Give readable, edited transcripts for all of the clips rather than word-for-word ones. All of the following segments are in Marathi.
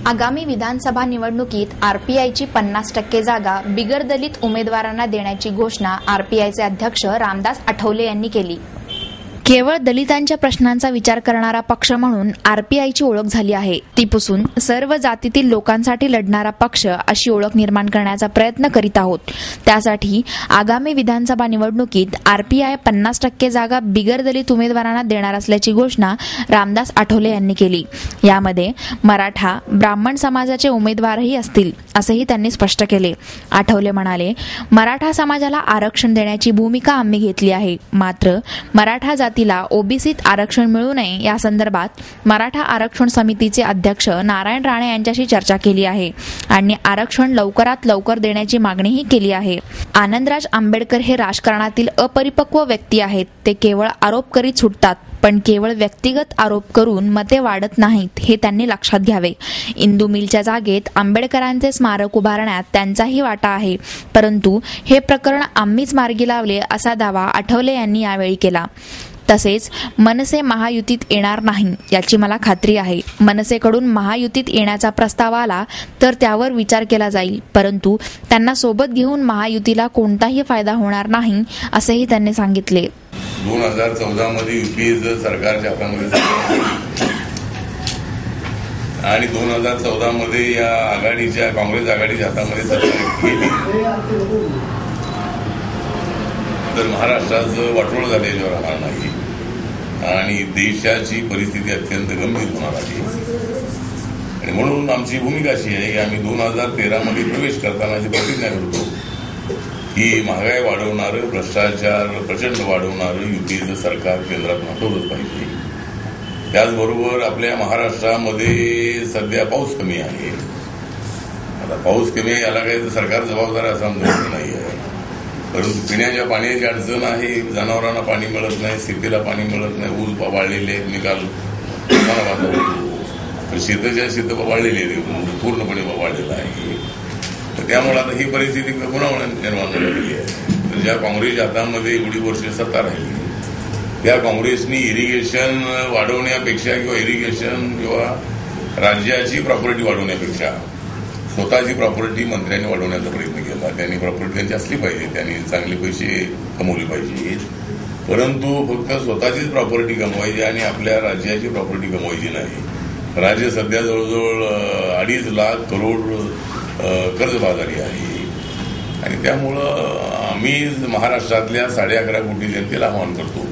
आगामी विधानसभा निवडणुकीत आरपीआयची 50% जागा बिगर दलित उमेदवारांना देण्याची घोषणा आरपीआयचे अध्यक्ष रामदास आठवले यांनी केली. केवळ दलितांच्या प्रश्नांचा विचार करणारा पक्ष म्हणून आरपीआयची ओळख झाली आहे. ती पुसून सर्व जातीतील लोकांसाठी लढणारा पक्ष अशी ओळख निर्माण करण्याचा प्रयत्न करीत आहोत. त्यासाठी आगामी विधानसभा निवडणुकीत आरपीआय 50% जागा बिगर दलित उमेदवारांना देणार असल्याची घोषणा रामदास आठवले यांनी केली. यामध्ये मराठा, ब्राह्मण समाजाचे उमेदवारही असतील असेही त्यांनी स्पष्ट केले. आठवले म्हणाले, मराठा समाजाला आरक्षण देण्याची भूमिका आम्ही घेतली आहे. मात्र मराठा जातीला ओबीसीत आरक्षण मिळू नये या संदर्भात मराठा आरक्षण समितीचे अध्यक्ष नारायण राणे यांच्याशी चर्चा केली आहे आणि आरक्षण लवकरात लवकर देण्याची मागणीही केली आहे. आनंदराज आंबेडकर हे राजकारणातील अपरिपक्व व्यक्ती आहेत. ते केवळ आरोप करीत सुटतात, पण केवळ व्यक्तिगत आरोप करून मते वाढत नाहीत हे त्यांनी लक्षात घ्यावे. इंदू मिलच्या जागेत आंबेडकरांचे स्मारक उभारण्यात त्यांचाही वाटा आहे, परंतु हे प्रकरण आम्हीच मार्गी लावले असा दावा आठवले यांनी यावेळी केला. तसेच मनसे महायुतीत येणार नाही याची मला खात्री आहे. मनसेकडून महायुतीत येण्याचा प्रस्ताव आला तर त्यावर विचार केला जाईल, परंतु त्यांना सोबत घेऊन महायुतीला कोणताही फायदा होणार नाही असेही त्यांनी सांगितले. 2014 मध्ये युपीए सरकारच्या हातामध्ये आणि 2014 मध्ये या आघाडीच्या काँग्रेस आघाडीच्या हातामध्ये सरकार गेली तर महाराष्ट्राचं वाटोळ झालेलं राहणार नाही आणि देशाची परिस्थिती अत्यंत गंभीर होणार आहे. आणि म्हणून आमची भूमिका अशी आहे की आम्ही 2013 मध्ये प्रवेश करताना जी प्रतिज्ञा करतो की महागाई वाढवणारं, भ्रष्टाचार प्रचंड वाढवणारं युपीएचं सरकार केंद्रातून हटवलंच पाहिजे. त्याचबरोबर आपल्या महाराष्ट्रामध्ये सध्या पाऊस कमी आहे. आता पाऊस कमी आहे याला काही सरकार जबाबदार असं आमचं नाही आहे, परंतु पिण्याच्या पाण्याची अडचण आहे. जनावरांना पाणी मिळत नाही, शेतीला पाणी मिळत नाही. ऊस वाढलेले निकाल शेताच्या शेत वाढलेले पूर्णपणे वाढलेलं आहे. तर त्यामुळे आता ही परिस्थिती पुन्हा निर्माण झालेली आहे. तर ज्या काँग्रेसच्या हातामध्ये एवढी वर्ष सत्ता राहिली त्या काँग्रेसनी इरिगेशन वाढवण्यापेक्षा किंवा इरिगेशन किंवा राज्याची प्रॉपर्टी वाढवण्यापेक्षा स्वतःची प्रॉपर्टी मंत्र्यांनी वाढवण्याचा प्रयत्न केला. त्यांनी प्रॉपर्टी त्यांची असली पाहिजे, त्यांनी चांगले पैसे कमवले पाहिजे, परंतु फक्त स्वतःचीच प्रॉपर्टी कमवायची आणि आपल्या राज्याची प्रॉपर्टी कमवायची नाही. राज्य सध्या जवळजवळ 2.5 लाख करोड कर्जबाजारी आहे आणि त्यामुळं आम्ही महाराष्ट्रातल्या 11.5 कोटी जनतेला आवाहन करतो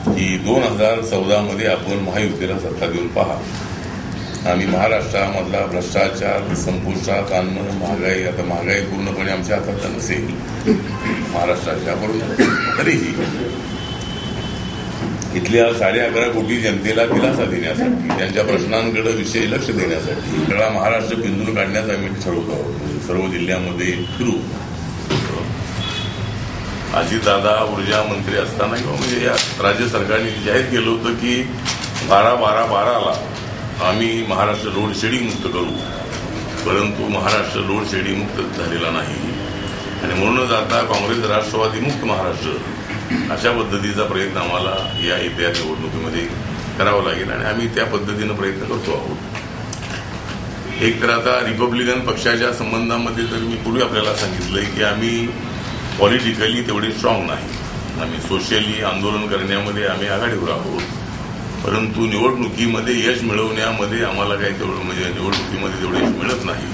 की 2014 मध्ये आपण महायुतीला सत्ता देऊन पहा. आम्ही महाराष्ट्रामधला भ्रष्टाचार संपुष्टात आणणं, महागाई, आता महागाई पूर्णपणे आमच्या हातात नसेल महाराष्ट्राच्या, परंतु तरीही इथल्या 11.5 कोटी जनतेला दिलासा देण्यासाठी, त्यांच्या प्रश्नांकडे विषयी लक्ष देण्यासाठी सगळा महाराष्ट्र पिंजून काढण्याचा आम्ही ठरवतो आहोत. सर्व जिल्ह्यामध्ये फिरू. अजितदादा ऊर्जा मंत्री असताना किंवा म्हणजे या राज्य सरकारने जाहीर केलं होतं की 12/12/12ला आम्ही महाराष्ट्र लोड शेडिंग मुक्त करू, परंतु महाराष्ट्र लोड शेडिंग मुक्त झालेला नाही आणि म्हणूनच आता काँग्रेस राष्ट्रवादी मुक्त महाराष्ट्र अशा पद्धतीचा प्रयत्न आम्हाला या येत्या निवडणुकीमध्ये करावा लागेल आणि आम्ही त्या पद्धतीनं प्रयत्न करतो आहोत. एक तर आता रिपब्लिकन पक्षाच्या संबंधामध्ये तर मी पूर्वी आपल्याला सांगितलंय की आम्ही पॉलिटिकली तेवढे स्ट्रॉंग नाही. आम्ही सोशली आंदोलन करण्यामध्ये आम्ही आघाडीवर आहोत, परंतु निवडणुकीमध्ये यश मिळवण्यामध्ये आम्हाला काही तेवढं म्हणजे निवडणुकीमध्ये तेवढं यश मिळत नाही.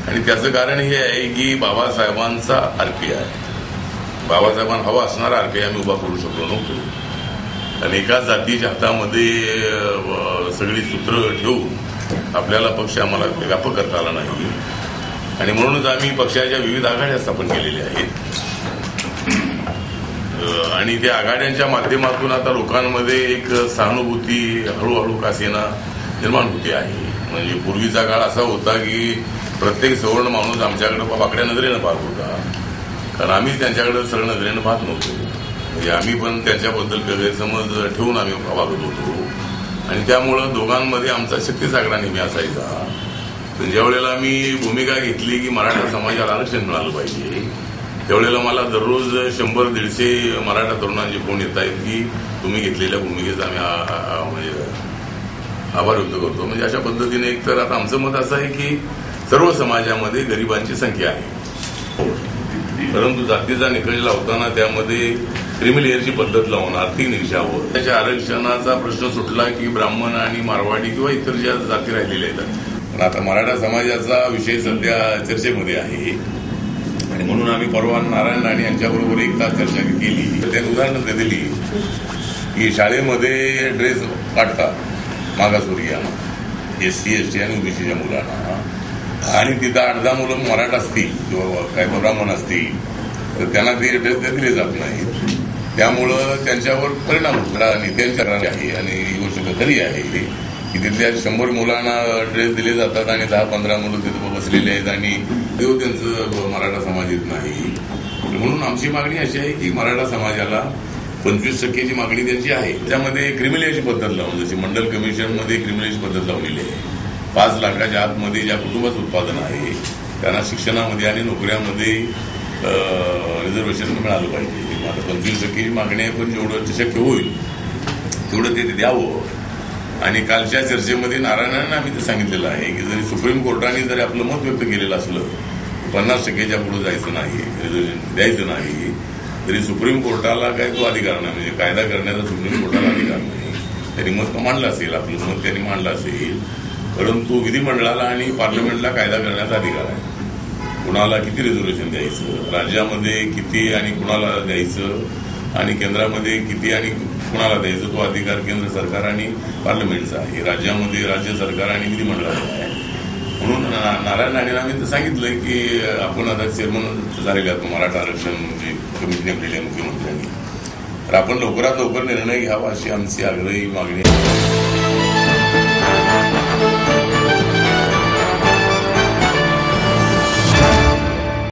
आणि त्याचं कारण हे आहे की बाबासाहेबांचा आरपीआय, बाबासाहेबांना हवा असणारा आरपीआय आम्ही उभा करू शकलो नव्हतो. आणि एकाच जातीच्या हातामध्ये सगळी सूत्र ठेवून आपल्याला पक्ष आम्हाला व्यापक करता आला नाही आणि म्हणूनच आम्ही पक्षाच्या विविध आघाड्या स्थापन केलेल्या आहेत आणि त्या आघाड्यांच्या माध्यमातून आता लोकांमध्ये एक सहानुभूती हळूहळू का सेना निर्माण होते आहे. म्हणजे पूर्वीचा काळ असा होता की प्रत्येक सवर्ण माणूस आमच्याकडे वाकड्या नजरेनं पाहत होता, कारण आम्ही त्यांच्याकडे सरळ नजरेनं पाहत नव्हतो. म्हणजे आम्ही पण त्यांच्याबद्दल गैरसमज ठेवून आम्ही वागत होतो आणि त्यामुळं दोघांमध्ये आमचा शक्तीचा आकडा नेहमी असायचा. तर ज्यावेळेला मी भूमिका घेतली की मराठा समाजाला आरक्षण मिळालं पाहिजे, त्यावेळेला मला दररोज 100-150 मराठा तरुणांचे फोन येत आहेत की तुम्ही घेतलेल्या भूमिकेचा आम्ही म्हणजे आभार व्यक्त करतो. म्हणजे अशा पद्धतीने एक तर आता आमचं मत असं आहे की सर्व समाजामध्ये गरिबांची संख्या आहे, परंतु जातीचा निकष लावताना त्यामध्ये क्रिमी लेअरची पद्धत लावून आर्थिक निकषावर त्याच्या आरक्षणाचा प्रश्न सुटला की ब्राह्मण आणि मारवाडी किंवा इतर ज्या जाती राहिलेल्या आहेत. पण आता मराठा समाजाचा विषय सध्या चर्चेमध्ये आहे आणि म्हणून आम्ही परवा नारायण राणे यांच्याबरोबर एक तास चर्चा केली. त्यांनी उदाहरण दिली की शाळेमध्ये ड्रेस वाटतात मागासवर्गीयांना, एससी एसटी आणि ओबीसीच्या मुलांना, आणि तिथं 8-10 मुलं मराठा असतील किंवा काय ब्राह्मण असतील तर त्यांना ते ड्रेस दिले जात नाही. त्यामुळं त्यांच्यावर परिणाम होतो. नेत्यांच्या आहे आणि ही गोष्ट खरी आहे की तिथल्या 100 मुलांना ड्रेस दिले जातात आणि 10-15 मुलं तिथं बसलेले आहेत आणि तेव्हा त्यांचं मराठा समाज येत नाही. म्हणून आमची मागणी अशी आहे की मराठा समाजाला 25% मागणी त्यांची आहे. त्यामध्ये क्रिमिलेअरची पद्धत लावून, जशी मंडल कमिशनमध्ये क्रिमिलेअरची पद्धत लावलेली आहे. 5 लाखाच्या आतमध्ये ज्या कुटुंबाचं उत्पादन आहे त्यांना शिक्षणामध्ये आणि नोकऱ्यामध्ये रिझर्वेशन मिळालं पाहिजे. आता 25% मागणी आहे, पण जेवढं शक्य होईल तेवढं ते द्यावं. आणि कालच्या चर्चेमध्ये नारायणांना आम्ही ते सांगितलेलं आहे की जरी सुप्रीम कोर्टाने जरी आपलं मत व्यक्त केलेलं असलं 50%च्या पुढे जायचं नाही, रिझर्वेशन द्यायचं नाही, तरी सुप्रीम कोर्टाला काय तो अधिकार नाही, म्हणजे कायदा करण्याचा सुप्रीम कोर्टाला अधिकार नाही. त्यांनी मत मांडलं असेल, आपलं मत त्यांनी मांडलं असेल, परंतु विधिमंडळाला आणि पार्लमेंटला कायदा करण्याचा अधिकार आहे. कुणाला किती रिझर्वेशन द्यायचं, राज्यामध्ये किती आणि कुणाला द्यायचं, आणि केंद्रामध्ये किती आणि कुणाला द्यायचं, तो अधिकार केंद्र सरकार आणि पार्लमेंटचा आहे. राज्यामध्ये राज्य सरकार आणि विधिमंडळाचा आहे. म्हणून नारायण राणेंना आम्ही सांगितलंय की आपण आता चेअरमन झालेले आहात मराठा आरक्षण म्हणजे कमिटी नेमलेली आहे मुख्यमंत्र्यांनी, तर आपण लवकरात लवकर निर्णय घ्यावा अशी आमची आग्रही मागणी आहे.